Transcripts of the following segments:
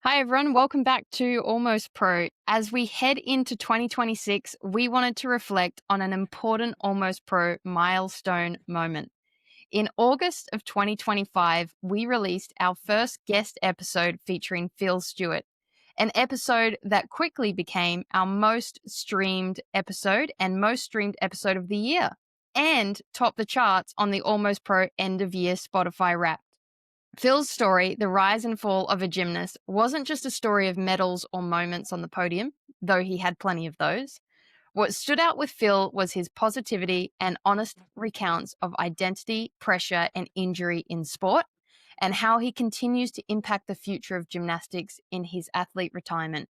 Hi, everyone. Welcome back to Almost Pro. As we head into 2026, we wanted to reflect on an important Almost Pro milestone moment. In August of 2025, we released our first guest episode featuring Phil Stewart, an episode that quickly became our most streamed episode and most streamed episode of the year, and topped the charts on the Almost Pro end of year Spotify Wrapped. Phil's story, The Rise and Fall of a Gymnast, wasn't just a story of medals or moments on the podium, though he had plenty of those. What stood out with Phil was his positivity and honest recounts of identity, pressure, and injury in sport, and how he continues to impact the future of gymnastics in his athlete retirement.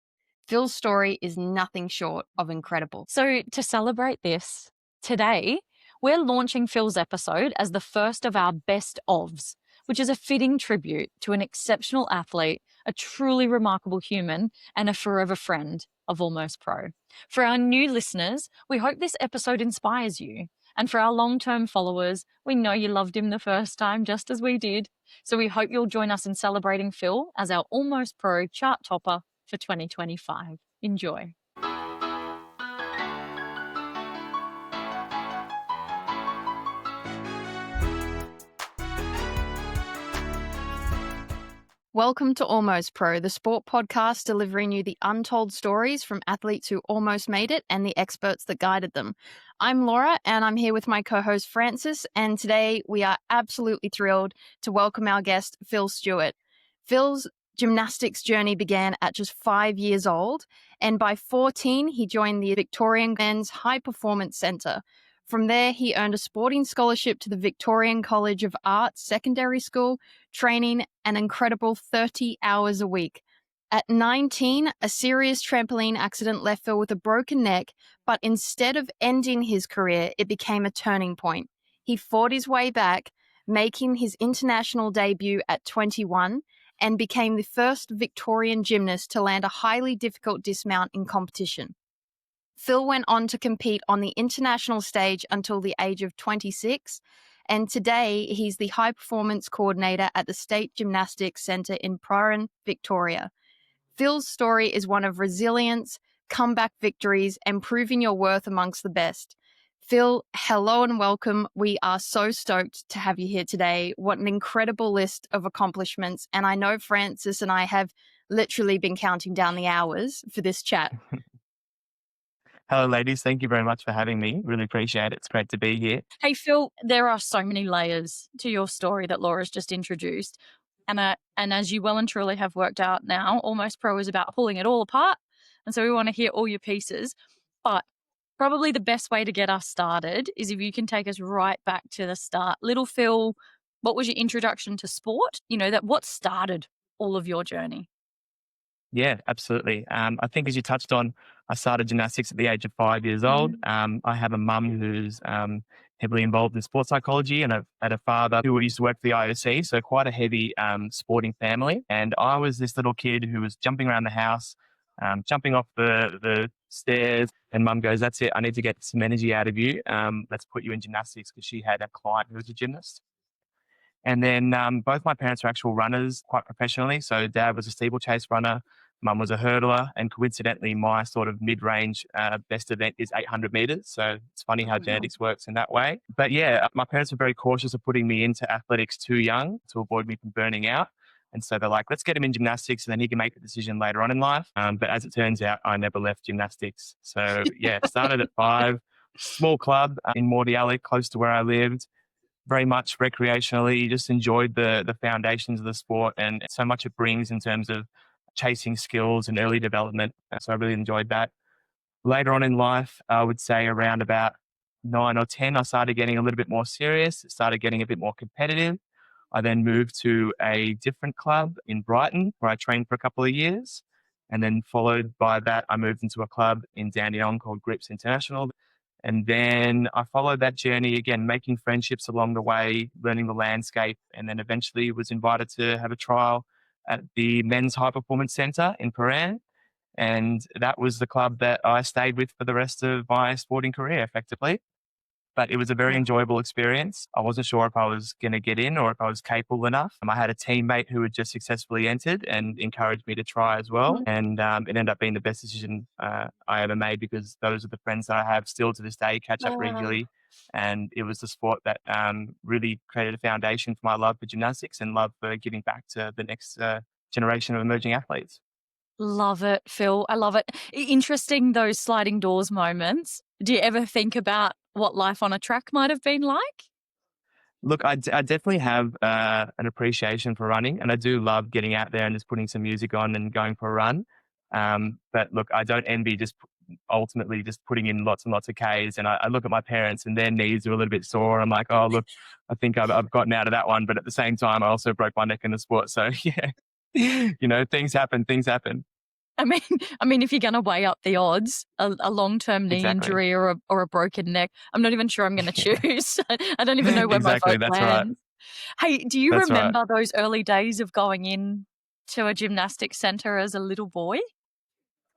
Phil's story is nothing short of incredible. So, to celebrate this, today we're launching Phil's episode as the first of our best ofs, which is a fitting tribute to an exceptional athlete, a truly remarkable human, and a forever friend of Almost Pro. For our new listeners, we hope this episode inspires you. And for our long-term followers, we know you loved him the first time just as we did. So we hope you'll join us in celebrating Phil as our Almost Pro chart topper for 2025. Enjoy. Welcome to Almost Pro, the sport podcast delivering you the untold stories from athletes who almost made it and the experts that guided them. I'm Laura, and I'm here with my co-host Francis, and today we are absolutely thrilled to welcome our guest, Phil Stewart. Phil's gymnastics journey began at just 5 years old, and by 14, he joined the Victorian Men's High Performance Centre. From there, he earned a sporting scholarship to the Victorian College of Arts Secondary School, training an incredible 30 hours a week. At 19, a serious trampoline accident left Phil with a broken neck, but instead of ending his career, it became a turning point. He fought his way back, making his international debut at 21, and became the first Victorian gymnast to land a highly difficult dismount in competition. Phil went on to compete on the international stage until the age of 26, and today he's the high performance coordinator at the State Gymnastics Centre in Prahran, Victoria. Phil's story is one of resilience, comeback victories, and proving your worth amongst the best. Phil, hello and welcome. We are so stoked to have you here today. What an incredible list of accomplishments. And I know Francis and I have literally been counting down the hours for this chat. Hello, ladies. Thank you very much for having me. Really appreciate it. It's great to be here. Hey, Phil, there are so many layers to your story that Laura's just introduced. And as you well and truly have worked out now, Almost Pro is about pulling it all apart. And so we want to hear all your pieces. But probably the best way to get us started is if you can take us right back to the start. Little Phil, what was your introduction to sport? What started all of your journey? Yeah, absolutely. I think as you touched on, I started gymnastics at the age of 5 years old. I have a mum who's heavily involved in sports psychology, and I've had a father who used to work for the IOC, so quite a heavy sporting family. And I was this little kid who was jumping around the house, jumping off the stairs, and mum goes, "That's it, I need to get some energy out of you. Let's put you in gymnastics," because she had a client who was a gymnast. And then both my parents were actual runners quite professionally. So dad was a steeplechase runner, mum was a hurdler, and coincidentally, my sort of mid-range best event is 800 meters. So it's funny how genetics works in that way. But yeah, my parents were very cautious of putting me into athletics too young to avoid me from burning out. And so they're like, let's get him in gymnastics and then he can make the decision later on in life. But as it turns out, I never left gymnastics. So yeah, started at 5, small club in Mordialloc, close to where I lived. Very much recreationally, just enjoyed the foundations of the sport and so much it brings in terms of chasing skills and early development. So I really enjoyed that. Later on in life, I would say around about 9 or 10, I started getting a little bit more serious, started getting a bit more competitive. I then moved to a different club in Brighton where I trained for a couple of years. And then followed by that, I moved into a club in Dandenong called Grips International. And then I followed that journey again, making friendships along the way, learning the landscape, and then eventually was invited to have a trial at the Men's High Performance Centre in Prahran. And that was the club that I stayed with for the rest of my sporting career, effectively. but it was a very enjoyable experience. I wasn't sure if I was going to get in or if I was capable enough. I had a teammate who had just successfully entered and encouraged me to try as well. And it ended up being the best decision I ever made, because those are the friends that I have still to this day, catch up regularly. And it was the sport that really created a foundation for my love for gymnastics and love for giving back to the next generation of emerging athletes. Love it, Phil. I love it. Interesting, those sliding doors moments. Do you ever think about what life on a track might have been like? Look, I definitely have an appreciation for running, and I do love getting out there and just putting some music on and going for a run. But look, I don't envy just ultimately just putting in lots and lots of Ks. And I look at my parents and their knees are a little bit sore. I'm like, oh, look, I think I've gotten out of that one. But at the same time, I also broke my neck in the sport. So yeah, things happen, things happen. I mean, if you're going to weigh up the odds, a long-term knee Exactly. injury or a broken neck, I'm not even sure I'm going to choose. I don't even know where my Exactly. vote That's right. lands. Hey, do you That's right. remember those early days of going in to a gymnastics center as a little boy?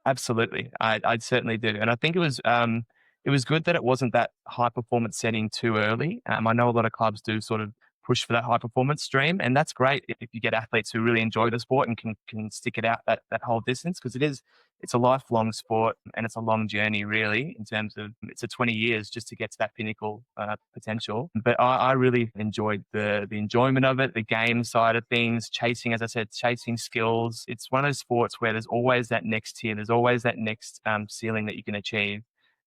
Absolutely. I certainly do. And I think it was good that it wasn't that high performance setting too early. I know a lot of clubs do sort of push for that high performance stream, and that's great if you get athletes who really enjoy the sport and can stick it out that whole distance, because it's a lifelong sport and it's a long journey really, in terms of it's a 20 years just to get to that pinnacle potential. But I really enjoyed the enjoyment of it, the game side of things, chasing, as I said, chasing skills. It's one of those sports where there's always that next tier, there's always that next ceiling that you can achieve,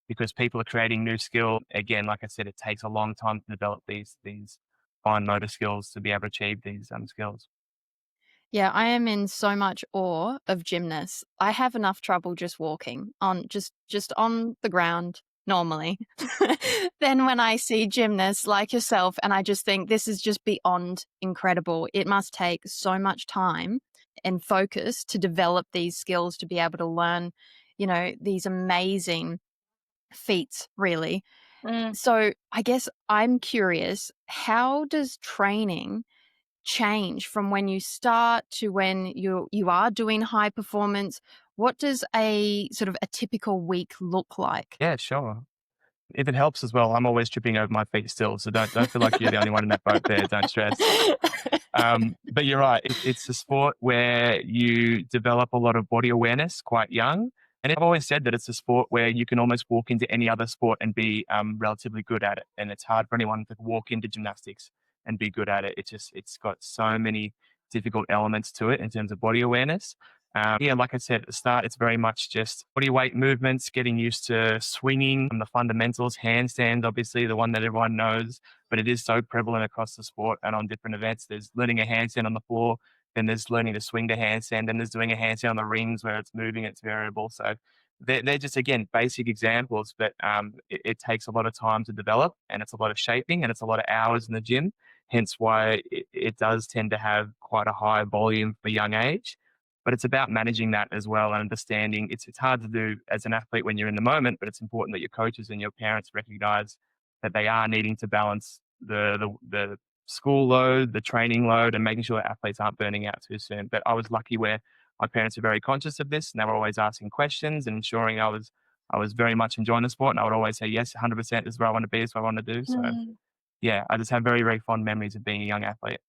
because people are creating new skill. Again, like I said, it takes a long time to develop these fine motor skills to be able to achieve these skills. Yeah, I am in so much awe of gymnasts. I have enough trouble just walking on just on the ground normally. Then when I see gymnasts like yourself, and I just think this is just beyond incredible. It must take so much time and focus to develop these skills to be able to learn, these amazing feats, really. Mm. So I guess I'm curious, how does training change from when you start to when you are doing high performance? What does a sort of a typical week look like? Yeah, sure. If it helps as well, I'm always tripping over my feet still, so don't feel like you're the only one in that boat there. Don't stress. But you're right. It's a sport where you develop a lot of body awareness quite young. And I've always said that it's a sport where you can almost walk into any other sport and be relatively good at it. And it's hard for anyone to walk into gymnastics and be good at it. It's got so many difficult elements to it in terms of body awareness. Yeah, like I said at the start, it's very much just body weight movements, getting used to swinging from the fundamentals, handstand, obviously the one that everyone knows, but it is so prevalent across the sport and on different events. There's learning a handstand on the floor, then there's learning to swing the handstand, then there's doing a handstand on the rings where it's moving, it's variable. So they're just, again, basic examples, but it takes a lot of time to develop, and it's a lot of shaping, and it's a lot of hours in the gym, hence why it does tend to have quite a high volume for a young age. But it's about managing that as well and understanding. It's hard to do as an athlete when you're in the moment, but it's important that your coaches and your parents recognize that they are needing to balance the school load, the training load, and making sure that athletes aren't burning out too soon. But I was lucky where my parents were very conscious of this, and they were always asking questions and ensuring I was very much enjoying the sport. And I would always say, yes, 100%, this is where I want to be, this is what I want to do. So yeah, I just have very, very fond memories of being a young athlete.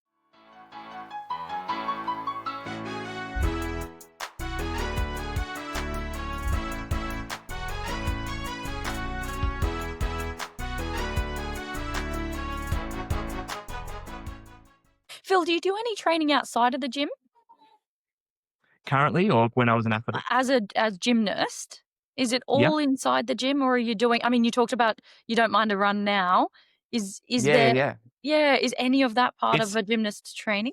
Phil, do you do any training outside of the gym Currently, or when I was an athlete? as gymnast? Is it Yeah. all inside the gym, or are you doing? I mean, you talked about you don't mind a run now. Is Yeah, yeah, there? yeah. Yeah, is any of that part of It's a gymnast's training?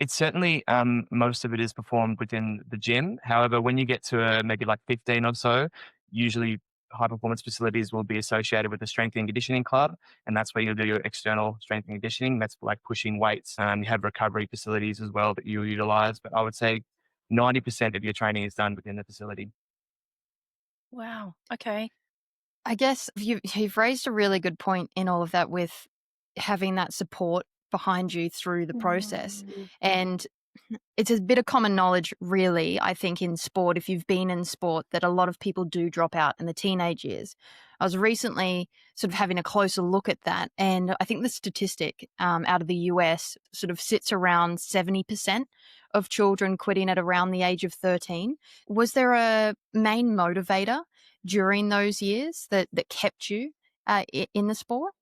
It's certainly most of it is performed within the gym. However, when you get to maybe like 15 or so, usually high performance facilities will be associated with the strength and conditioning club, and that's where you'll do your external strength and conditioning. That's like pushing weights. You have recovery facilities as well that you utilize, but I would say 90% of your training is done within the facility. Wow. Okay. I guess you've raised a really good point in all of that with having that support behind you through the process. And It's a bit of common knowledge, really, I think, in sport, if you've been in sport, that a lot of people do drop out in the teenage years. I was recently sort of having a closer look at that, and I think the statistic out of the US sort of sits around 70% of children quitting at around the age of 13. Was there a main motivator during those years that kept you in the sport?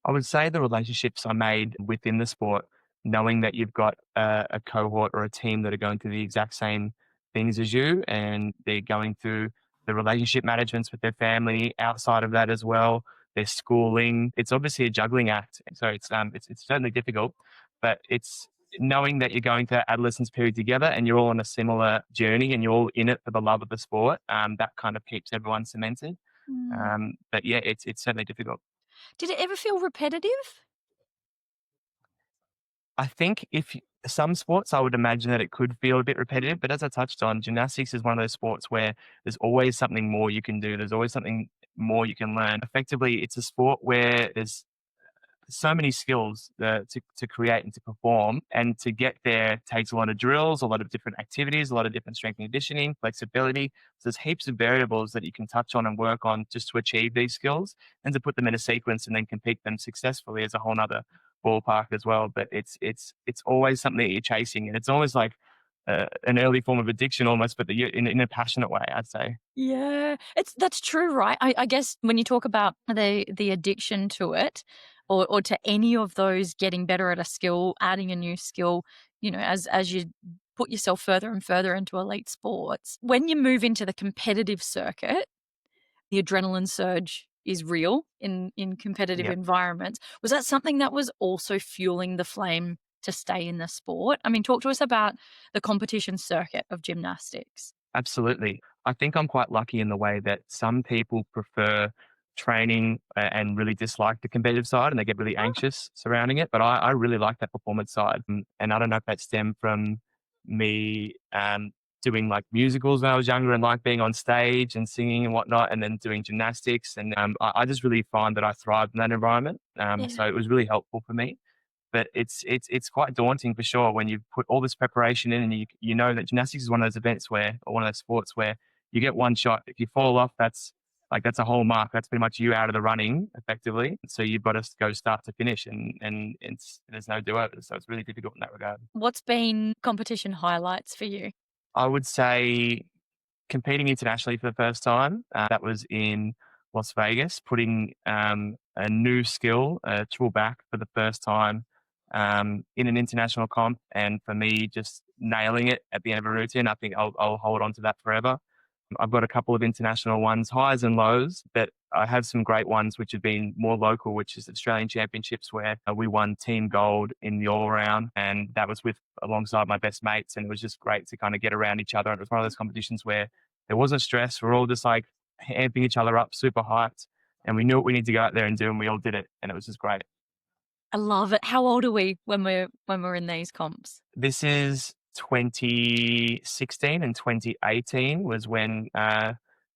I would say the relationships I made within the sport, knowing that you've got a cohort or a team that are going through the exact same things as you, and they're going through the relationship managements with their family outside of that as well, their schooling. It's obviously a juggling act, so it's certainly difficult, but it's knowing that you're going through that adolescence period together and you're all on a similar journey and you're all in it for the love of the sport. That kind of keeps everyone cemented. Mm. But yeah, it's certainly difficult. Did it ever feel repetitive? I think some sports, I would imagine that it could feel a bit repetitive, but as I touched on, gymnastics is one of those sports where there's always something more you can do. There's always something more you can learn. Effectively, it's a sport where there's so many skills to create and to perform. And to get there takes a lot of drills, a lot of different activities, a lot of different strength and conditioning, flexibility. So there's heaps of variables that you can touch on and work on just to achieve these skills and to put them in a sequence and then compete them successfully is a whole nother ballpark as well. But it's always something that you're chasing. And it's almost like an early form of addiction almost, but in a passionate way, I'd say. Yeah, that's true, right? I guess when you talk about the addiction to it, or to any of those getting better at a skill, adding a new skill, as you put yourself further and further into elite sports, when you move into the competitive circuit, the adrenaline surge is real in competitive Yeah. environments. Was that something that was also fueling the flame to stay in the sport? I mean, talk to us about the competition circuit of gymnastics. Absolutely. I think I'm quite lucky in the way that some people prefer training and really dislike the competitive side and they get really anxious surrounding it. But I really like that performance side. And I don't know if that stemmed from me doing like musicals when I was younger and like being on stage and singing and whatnot, and then doing gymnastics. And I just really find that I thrive in that environment. Yeah. So it was really helpful for me. But it's quite daunting for sure when you put all this preparation in and you know that gymnastics is one of those events where, or one of those sports where you get one shot. If you fall off, that's a whole mark. That's pretty much you out of the running effectively. So you've got to go start to finish, and there's no do over. So it's really difficult in that regard. What's been competition highlights for you? I would say competing internationally for the first time. That was in Las Vegas, putting a new skill, a triple back for the first time in an international comp. And for me, just nailing it at the end of a routine, I think I'll hold on to that forever. I've got a couple of international ones, highs and lows, but I have some great ones which have been more local, which is Australian Championships, where we won team gold in the all round. And that was with alongside my best mates. And it was just great to kind of get around each other. And it was one of those competitions where there wasn't stress. We're all just like amping each other up, super hyped. And we knew what we need to go out there and do. And we all did it. And it was just great. I love it. How old are we when we're in these comps? This is 2016 and 2018 was when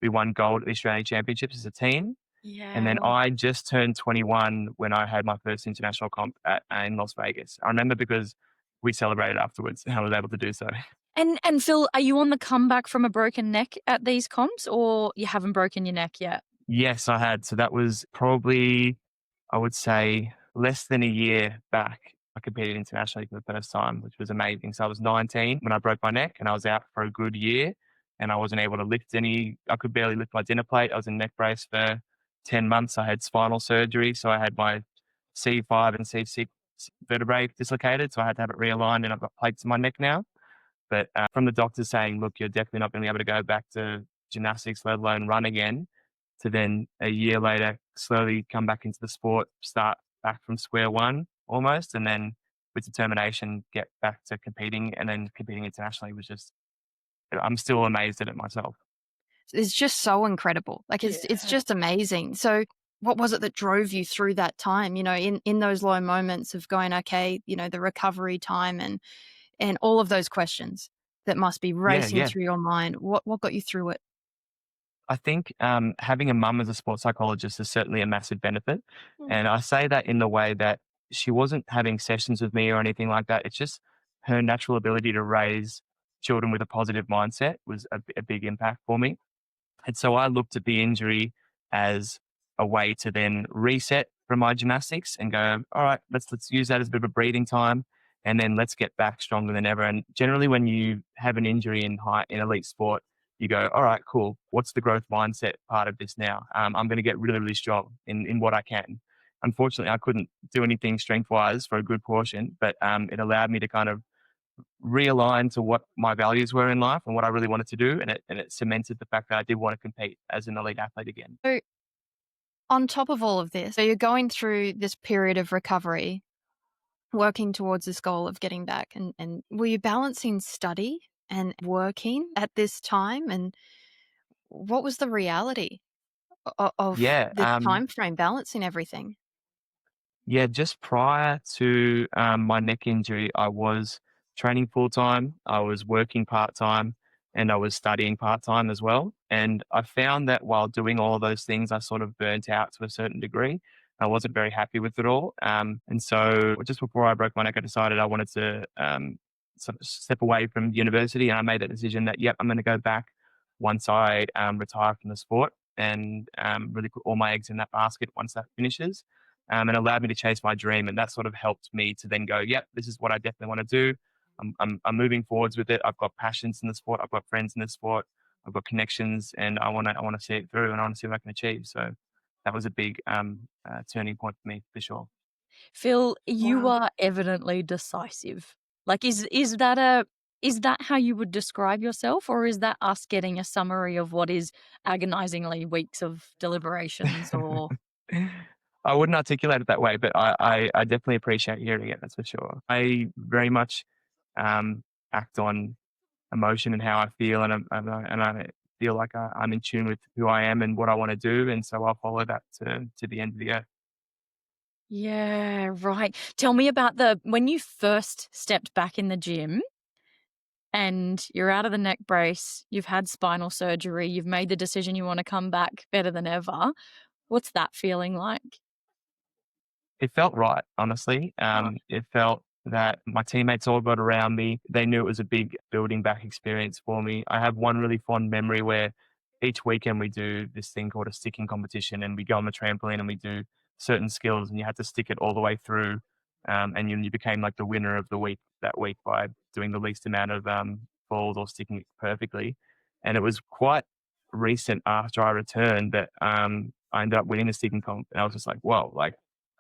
we won gold at the Australian Championships as a team. And Yeah. then I just turned 21 when I had my first international comp in Las Vegas. I remember because we celebrated afterwards and I was able to do so. And Phil, are you on the comeback from a broken neck at these comps, or you haven't broken your neck yet? Yes, I had. So that was probably, I would say, less than a year back. I competed internationally for the first time, which was amazing. So I was 19 when I broke my neck and I was out for a good year and I wasn't able to lift I could barely lift my dinner plate. I was in neck brace for 10 months. I had spinal surgery. So I had my C5 and C6 vertebrae dislocated. So I had to have it realigned and I've got plates in my neck now. But from the doctors saying, look, you're definitely not going to be able to go back to gymnastics, let alone run again, to then a year later slowly come back into the sport, start back from square one almost, and then with determination get back to competing, and then competing internationally was just, I'm still amazed at it myself. It's just so incredible. Like it's Yeah. just amazing. So what was it that drove you through that time, in those low moments of going, okay, the recovery time and all of those questions that must be Yeah, racing yeah. through your mind? What got you through it? I think having a mum as a sports psychologist is certainly a massive benefit. Mm. And I say that in the way that she wasn't having sessions with me or anything like that. It's just her natural ability to raise children with a positive mindset was a big impact for me. And so I looked at the injury as a way to then reset from my gymnastics and go, all right, let's use that as a bit of a breathing time, and then let's get back stronger than ever. And generally, when you have an injury in elite sport, you go, all right, cool. What's the growth mindset part of this now? I'm going to get really, really strong in what I can. Unfortunately, I couldn't do anything strength wise for a good portion, but it allowed me to kind of realign to what my values were in life and what I really wanted to do. And it cemented the fact that I did want to compete as an elite athlete again. So, on top of all of this, so you're going through this period of recovery, working towards this goal of getting back. And were you balancing study and working at this time? And what was the reality of Yeah. this time frame balancing everything? Yeah, just prior to my neck injury, I was training full time, I was working part time, and I was studying part time as well. And I found that while doing all of those things, I sort of burnt out to a certain degree. I wasn't very happy with it all. And so just before I broke my neck, I decided I wanted to sort of step away from university. And I made that decision that, yep, I'm going to go back once I retire from the sport and really put all my eggs in that basket once that finishes, and allowed me to chase my dream. And that sort of helped me to then go, yep, this is what I definitely want to do. I'm moving forwards with it. I've got passions in the sport. I've got friends in the sport. I've got connections, and I want to see it through, and I want to see what I can achieve. So that was a big turning point for me for sure. Phil, you Wow. are evidently decisive. Like, is that how you would describe yourself, or is that us getting a summary of what is agonizingly weeks of deliberations? Or I wouldn't articulate it that way, but I definitely appreciate hearing it. That's for sure. I very much act on emotion and how I feel, and I feel like I'm in tune with who I am and what I want to do, and so I'll follow that to the end of the earth. yeah, right. Tell me about the when you first stepped back in the gym and you're out of the neck brace, you've had spinal surgery, you've made the decision you want to come back better than ever. What's that feeling like? It felt right, honestly. Oh, It felt that my teammates all got around me. They knew it was a big building back experience for me. I have one really fond memory where each weekend we do this thing called a sticking competition, and we go on the trampoline and we do certain skills, and you had to stick it all the way through. And you became like the winner of the week that week by doing the least amount of falls or sticking it perfectly. And it was quite recent after I returned that I ended up winning the sticking comp, and I was just like, whoa, like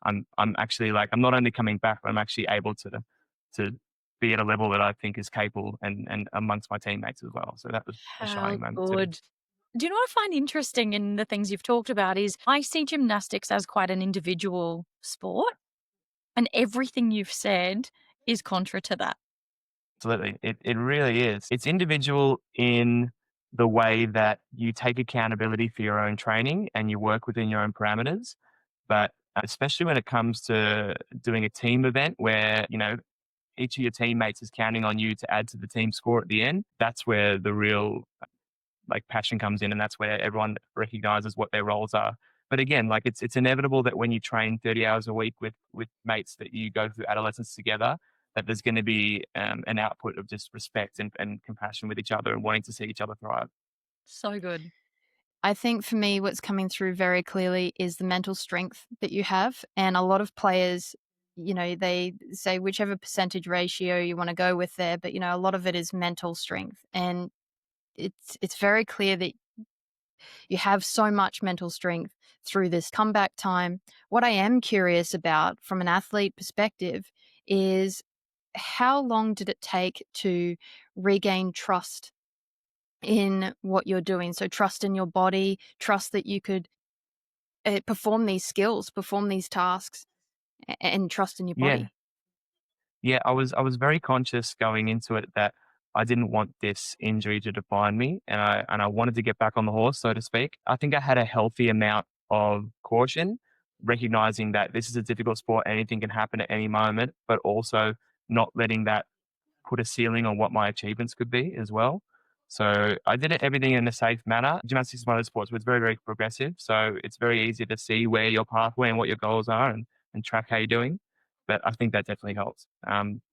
I'm actually like I'm not only coming back, but I'm actually able to be at a level that I think is capable and amongst my teammates as well. So that was a how shining moment too. good. Do you know what I find interesting in the things you've talked about is I see gymnastics as quite an individual sport, and everything you've said is contra to that. Absolutely. It really is. It's individual in the way that you take accountability for your own training and you work within your own parameters. But especially when it comes to doing a team event where, each of your teammates is counting on you to add to the team score at the end, that's where the real like passion comes in, and that's where everyone recognizes what their roles are. But again, like it's inevitable that when you train 30 hours a week with mates that you go through adolescence together, that there's going to be an output of just respect and compassion with each other and wanting to see each other thrive. So good. I think for me, what's coming through very clearly is the mental strength that you have. And a lot of players, they say whichever percentage ratio you want to go with there, but, a lot of it is mental strength. And it's very clear that you have so much mental strength through this comeback time. What I am curious about from an athlete perspective is how long did it take to regain trust in what you're doing? So trust in your body, trust that you could perform these skills, perform these tasks, and trust in your Yeah. body. Yeah, I was very conscious going into it that I didn't want this injury to define me, and I wanted to get back on the horse, so to speak. I think I had a healthy amount of caution, recognizing that this is a difficult sport, anything can happen at any moment, but also not letting that put a ceiling on what my achievements could be as well. So I did everything in a safe manner. Gymnastics is one of those sports where it's very, very progressive. So it's very easy to see where your pathway and what your goals are and track how you're doing. But I think that definitely helps.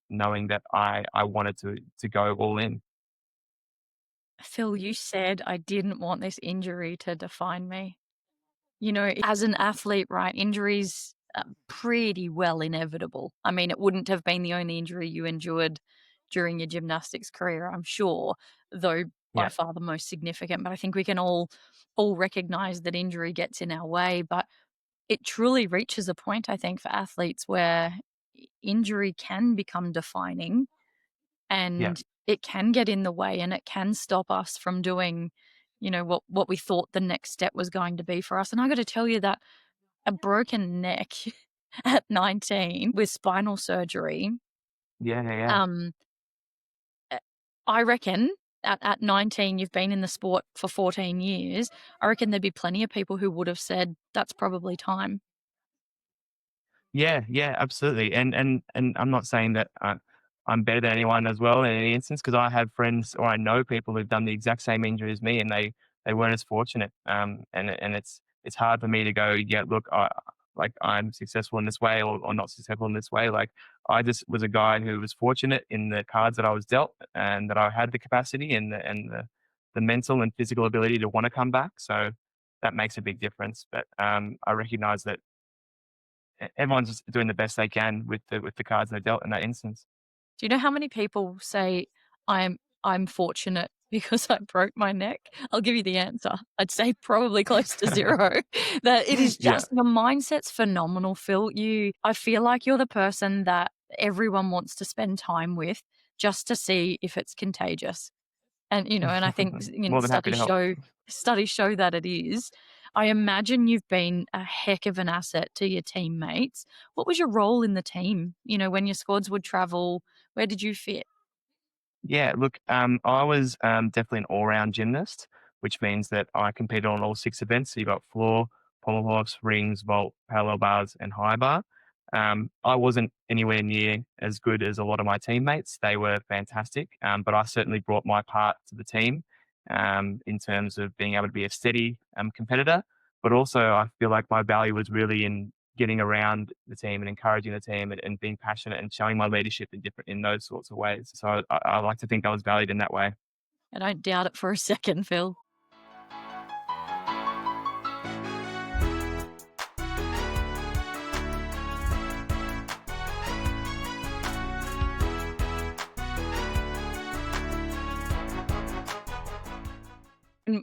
knowing that I wanted to go all in. Phil, you said I didn't want this injury to define me. You know, as an athlete, right, injuries are pretty well inevitable. I mean, it wouldn't have been the only injury you endured during your gymnastics career, I'm sure, though by Yeah, far the most significant. But I think we can all recognize that injury gets in our way. But it truly reaches a point, I think, for athletes where injury can become defining yeah, and it can get in the way and it can stop us from doing, you know, what we thought the next step was going to be for us. And I got to tell you that a broken neck at 19 with spinal surgery, yeah, yeah, yeah. um, uh, I reckon at 19, you've been in the sport for 14 years. I reckon there'd be plenty of people who would have said, that's probably time. Yeah, yeah, absolutely. And I'm not saying that I'm better than anyone as well in any instance, because I have friends or I know people who've done the exact same injury as me, and they weren't as fortunate. And it's hard for me to go, yeah, look, like I'm successful in this way or not successful in this way. Like I just was a guy who was fortunate in the cards that I was dealt, and that I had the capacity and the mental and physical ability to want to come back. So that makes a big difference. But I recognize that everyone's just doing the best they can with the cards they're dealt in that instance. Do you know how many people say I'm fortunate because I broke my neck? I'll give you the answer. I'd say probably close to zero. That it is Yeah. just your mindset's phenomenal, Phil. I feel like you're the person that everyone wants to spend time with just to see if it's contagious. And, you know, and I think, you know, More than happy to help. studies show that it is. I imagine you've been a heck of an asset to your teammates. What was your role in the team? You know, when your squads would travel, where did you fit? Yeah, look, I was definitely an all-round gymnast, which means that I competed on all six events. So you got floor, pommel horse, rings, vault, parallel bars, and high bar. I wasn't anywhere near as good as a lot of my teammates. They were fantastic, but I certainly brought my part to the team in terms of being able to be a steady competitor. But also, I feel like my value was really in getting around the team and encouraging the team and being passionate and showing my leadership in those sorts of ways. So I like to think I was valued in that way. I don't doubt it for a second, Phil.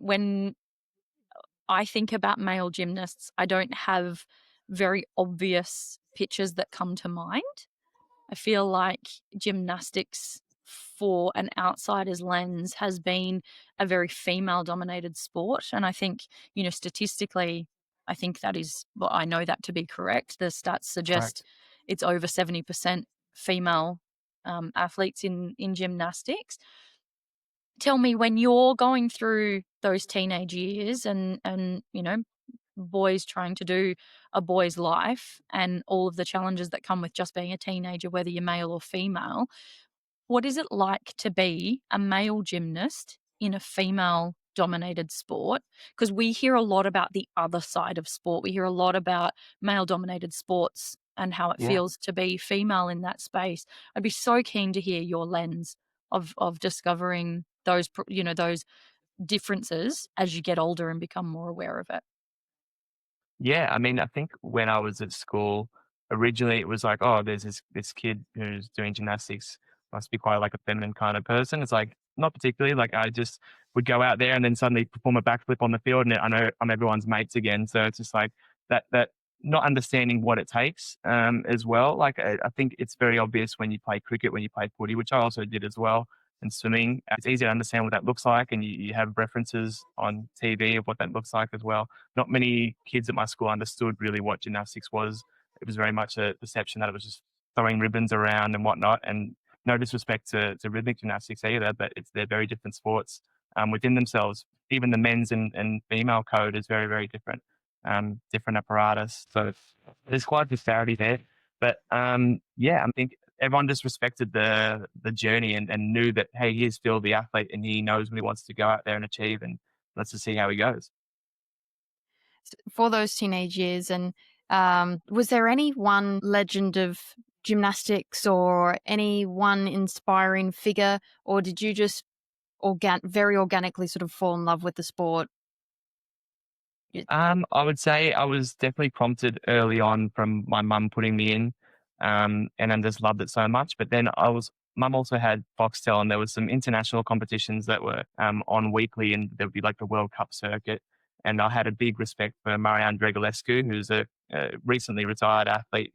When I think about male gymnasts, I don't have very obvious pictures that come to mind. I feel like gymnastics for an outsider's lens has been a very female dominated sport. And I think, you know, statistically, I think that is, well, I know that to be correct. The stats suggest Correct. it's over 70% female athletes in gymnastics. Tell me, when you're going through those teenage years and you know, boys trying to do a boy's life and all of the challenges that come with just being a teenager, whether you're male or female, what is it like to be a male gymnast in a female dominated sport? Because we hear a lot about the other side of sport. We hear a lot about male dominated sports and how it Yeah. feels to be female in that space. I'd be so keen to hear your lens of discovering those, you know, those differences as you get older and become more aware of it. Yeah, I mean, I think when I was at school, originally it was like, oh, there's this kid who's doing gymnastics, must be quite like a feminine kind of person. It's like not particularly. Like I just would go out there and then suddenly perform a backflip on the field, and I know I'm everyone's mates again. So it's just like that not understanding what it takes as well. Like I think it's very obvious when you play cricket, when you play footy, which I also did as well, and swimming. It's easy to understand what that looks like, and you have references on TV of what that looks like as well. Not many kids at my school understood really what gymnastics was. It was very much a perception that it was just throwing ribbons around and whatnot. And no disrespect to rhythmic gymnastics either, but they're very different sports within themselves. Even the men's and female code is very, very different, different apparatus. So there's quite a disparity there. But yeah, I think everyone just respected the journey and knew that, hey, here's Phil, the athlete, and he knows what he wants to go out there and achieve. And let's just see how he goes. For those teenage years, and was there any one legend of gymnastics or any one inspiring figure, or did you just very organically sort of fall in love with the sport? I would say I was definitely prompted early on from my mum putting me in, and I just loved it so much. But then mum also had Foxtel, and there was some international competitions that were on weekly, and there would be like the World Cup circuit. And I had a big respect for Marian Dregulescu, who's a recently retired athlete.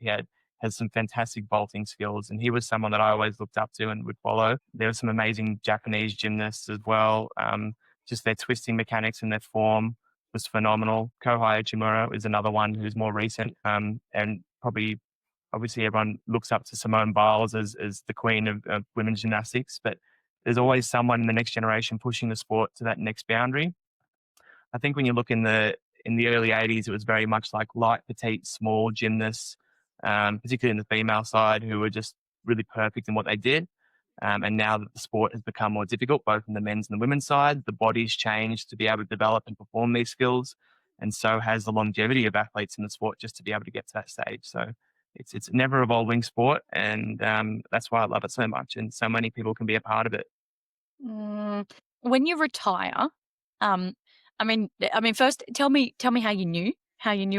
Has some fantastic vaulting skills, and he was someone that I always looked up to and would follow. There were some amazing Japanese gymnasts as well. Just their twisting mechanics and their form was phenomenal. Kohei Uchimura is another one who's more recent, and probably obviously everyone looks up to Simone Biles as the queen of women's gymnastics, but there's always someone in the next generation pushing the sport to that next boundary. I think when you look in the early 80s, it was very much like light, petite, small gymnasts, particularly in the female side, who were just really perfect in what they did. And now that the sport has become more difficult, both in the men's and the women's side, the body's changed to be able to develop and perform these skills. And so has the longevity of athletes in the sport just to be able to get to that stage. So it's a never evolving sport. And that's why I love it so much. And so many people can be a part of it. When you retire, um, first tell me how you knew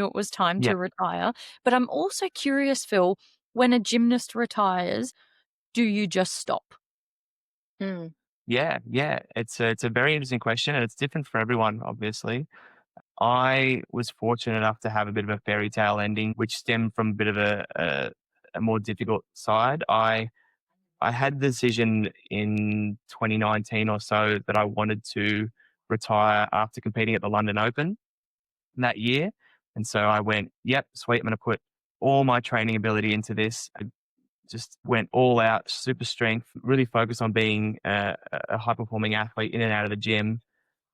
it was time Yeah. to retire. But I'm also curious, Phil, when a gymnast retires, do you just stop? Mm. Yeah. It's a very interesting question, and it's different for everyone, obviously. I was fortunate enough to have a bit of a fairy tale ending, which stemmed from a bit of a more difficult side. I had the decision in 2019 or so that I wanted to retire after competing at the London Open that year. And so I went, yep, sweet, I'm going to put all my training ability into this. I just went all out, super strength, really focused on being a high performing athlete in and out of the gym.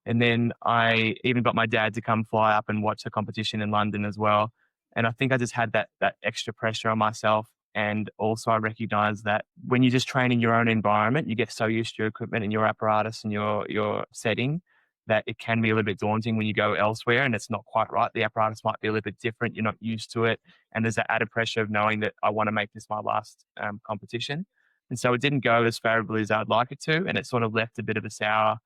And then I even got my dad to come fly up and watch the competition in London as well. And I think I just had that extra pressure on myself. And also I recognize that when you just train in your own environment, you get so used to your equipment and your apparatus and your setting that it can be a little bit daunting when you go elsewhere and it's not quite right. The apparatus might be a little bit different. You're not used to it. And there's that added pressure of knowing that I want to make this my last competition. And so it didn't go as favorably as I'd like it to. And it sort of left a bit of a sour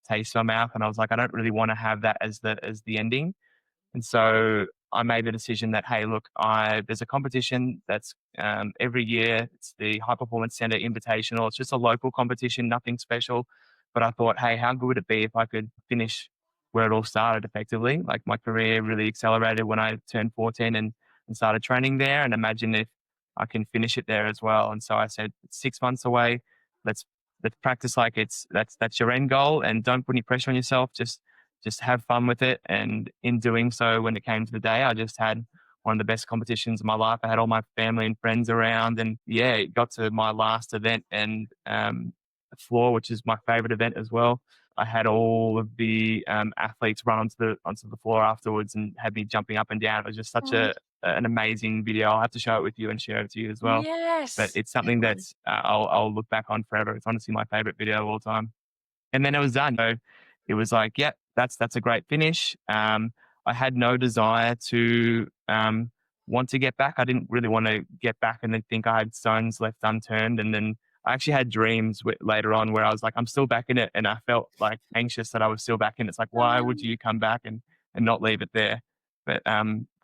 taste in my mouth. And I was like, I don't really want to have that as the ending. And so I made the decision that, hey, look, there's a competition that's every year. It's the High Performance Center Invitational. It's just a local competition, nothing special. But I thought, hey, how good would it be if I could finish where it all started effectively? Like my career really accelerated when I turned 14 and started training there. And imagine if I can finish it there as well. And so I said, it's 6 months away. Let's let's practice like that's your end goal, and don't put any pressure on yourself. Just have fun with it. And in doing so, when it came to the day, I just had one of the best competitions of my life. I had all my family and friends around, and yeah, it got to my last event and the floor, which is my favorite event as well. I had all of the athletes run onto the floor afterwards and had me jumping up and down. It was just such Oh, an amazing video. I'll have to show it with you and share it to you as well. But yes. it's Great something one. that's I'll look back on forever. It's honestly my favorite video of all time. And then it was done. So it was like, yeah, that's a great finish. I had no desire to want to get back. I didn't really want to get back and then think I had stones left unturned. And then I actually had dreams later on where I was like, I'm still back in it, and I felt like anxious that I was still back in it. It's like, why would you come back and not leave it there? But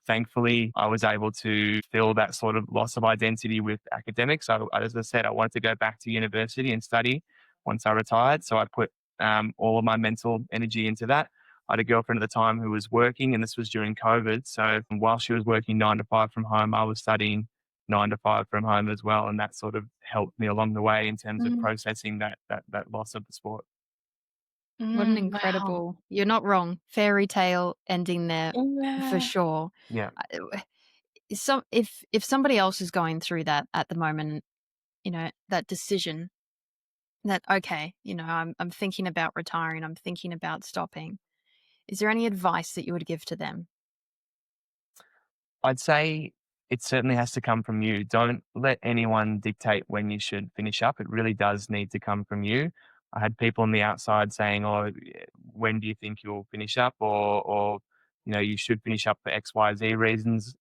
thankfully, I was able to fill that sort of loss of identity with academics. As I said, I wanted to go back to university and study once I retired. So I put all of my mental energy into that. I had a girlfriend at the time who was working, and this was during COVID. So while she was working 9 to 5 from home, I was studying 9 to 5 from home as well. And that sort of helped me along the way in terms of Mm. processing that loss of the sport. What an Wow. incredible, you're not wrong, fairy tale ending there for Yeah. sure. Yeah. If somebody else is going through that at the moment, that decision that, okay, I'm thinking about retiring, I'm thinking about stopping. Is there any advice that you would give to them? I'd say it certainly has to come from you. Don't let anyone dictate when you should finish up. It really does need to come from you. I had people on the outside saying, "Oh, when do you think you'll finish up?" Or you should finish up for X, Y, Z reasons.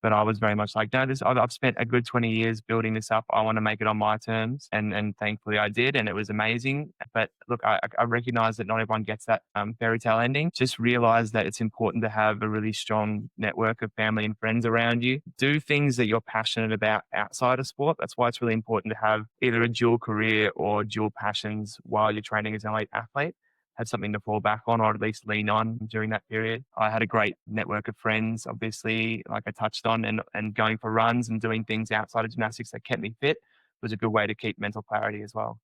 But I was very much like, no, I've spent a good 20 years building this up. I want to make it on my terms. And thankfully I did. And it was amazing. But look, I recognize that not everyone gets that fairy tale ending. Just realize that it's important to have a really strong network of family and friends around you. Do things that you're passionate about outside of sport. That's why it's really important to have either a dual career or dual passions while you're training as an elite athlete. Had something to fall back on or at least lean on during that period. I had a great network of friends, obviously, like I touched on, and going for runs and doing things outside of gymnastics that kept me fit was a good way to keep mental clarity as well.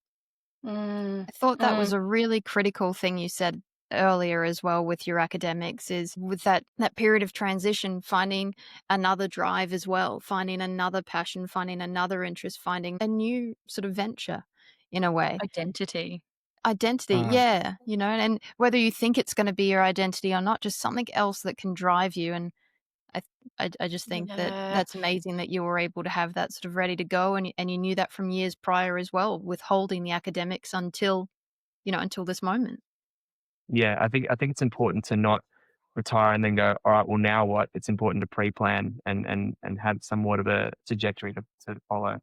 I thought that was a really critical thing you said earlier as well with your academics, is with that period of transition, finding another drive as well, finding another passion, finding another interest, finding a new sort of venture in a way. Identity. Identity, Uh, yeah, and whether you think it's gonna be your identity or not, just something else that can drive you, and I I just think that Yeah. that's amazing that you were able to have that sort of ready to go, and you knew that from years prior as well, withholding the academics until, until this moment. yeah, I think it's important to not retire and then go, all right, well now what? It's important to pre-plan and have somewhat of a trajectory to follow.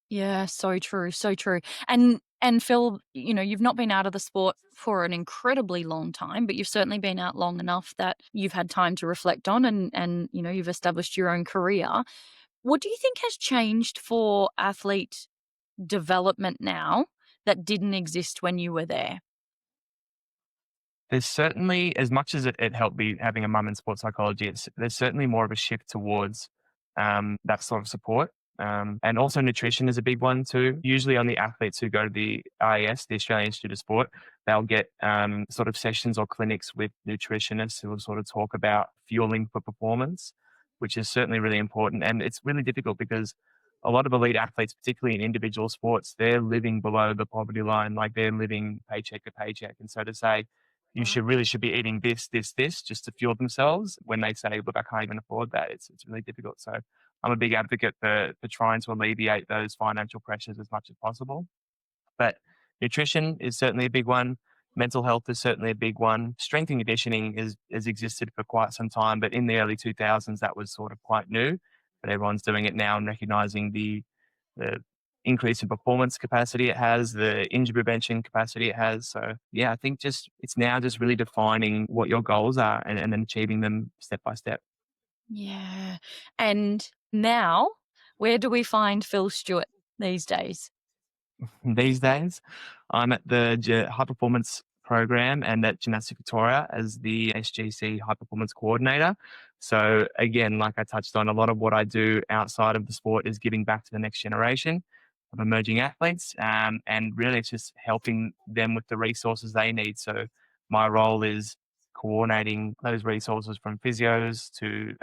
Yeah, so true, so true. And Phil, you've not been out of the sport for an incredibly long time, but you've certainly been out long enough that you've had time to reflect on and you've established your own career. What do you think has changed for athlete development now that didn't exist when you were there? There's certainly, as much as it helped me having a mum in sports psychology, there's certainly more of a shift towards that sort of support. And also nutrition is a big one too. Usually on the athletes who go to the IAS, the Australian Institute of Sport, they'll get sort of sessions or clinics with nutritionists who will sort of talk about fueling for performance, which is certainly really important. And it's really difficult because a lot of elite athletes, particularly in individual sports, they're living below the poverty line, like they're living paycheck to paycheck. And so to say, you should be eating this just to fuel themselves when they say, look, I can't even afford that. It's really difficult. So I'm a big advocate for trying to alleviate those financial pressures as much as possible. But nutrition is certainly a big one. Mental health is certainly a big one. Strength and conditioning has existed for quite some time, but in the early 2000s, that was sort of quite new. But everyone's doing it now and recognizing the increase in performance capacity it has, the injury prevention capacity it has. So yeah, I think just it's now just really defining what your goals are and then achieving them step by step. Yeah. And now, where do we find Phil Stewart these days? These days, I'm at the High Performance program and at Gymnastics Victoria as the SGC High Performance Coordinator. So again, like I touched on, a lot of what I do outside of the sport is giving back to the next generation of emerging athletes, and really it's just helping them with the resources they need. So my role is coordinating those resources from physios to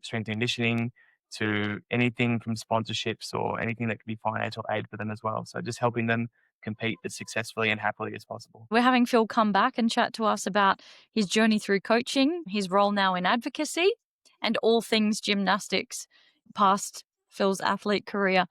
strength and conditioning to anything from sponsorships or anything that could be financial aid for them as well. So just helping them compete as successfully and happily as possible. We're having Phil come back and chat to us about his journey through coaching, his role now in advocacy, and all things gymnastics past Phil's athlete career.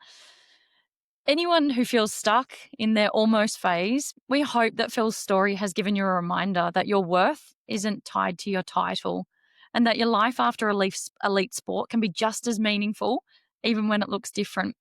Anyone who feels stuck in their almost phase, we hope that Phil's story has given you a reminder that your worth isn't tied to your title and that your life after elite sport can be just as meaningful, even when it looks different.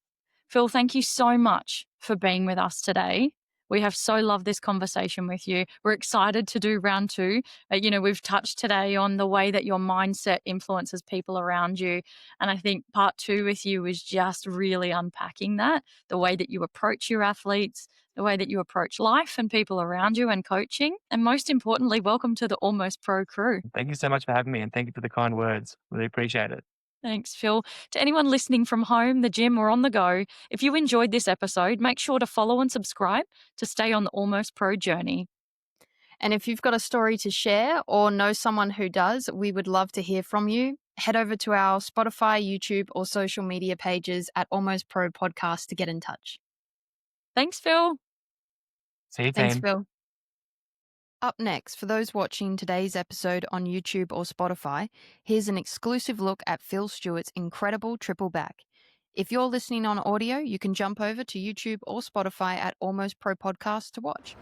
Phil, thank you so much for being with us today. We have so loved this conversation with you. We're excited to do round two. We've touched today on the way that your mindset influences people around you. And I think part two with you is just really unpacking that, the way that you approach your athletes, the way that you approach life and people around you and coaching. And most importantly, welcome to the Almost Pro crew. Thank you so much for having me and thank you for the kind words. Really appreciate it. Thanks, Phil. To anyone listening from home, the gym, or on the go, if you enjoyed this episode, make sure to follow and subscribe to stay on the Almost Pro journey. And if you've got a story to share or know someone who does, we would love to hear from you. Head over to our Spotify, YouTube, or social media pages at Almost Pro Podcast to get in touch. Thanks, Phil. See you, Thanks, team. Phil. Up next, for those watching today's episode on YouTube or Spotify, here's an exclusive look at Phil Stewart's incredible triple back. If you're listening on audio, you can jump over to YouTube or Spotify at Almost Pro Podcast to watch.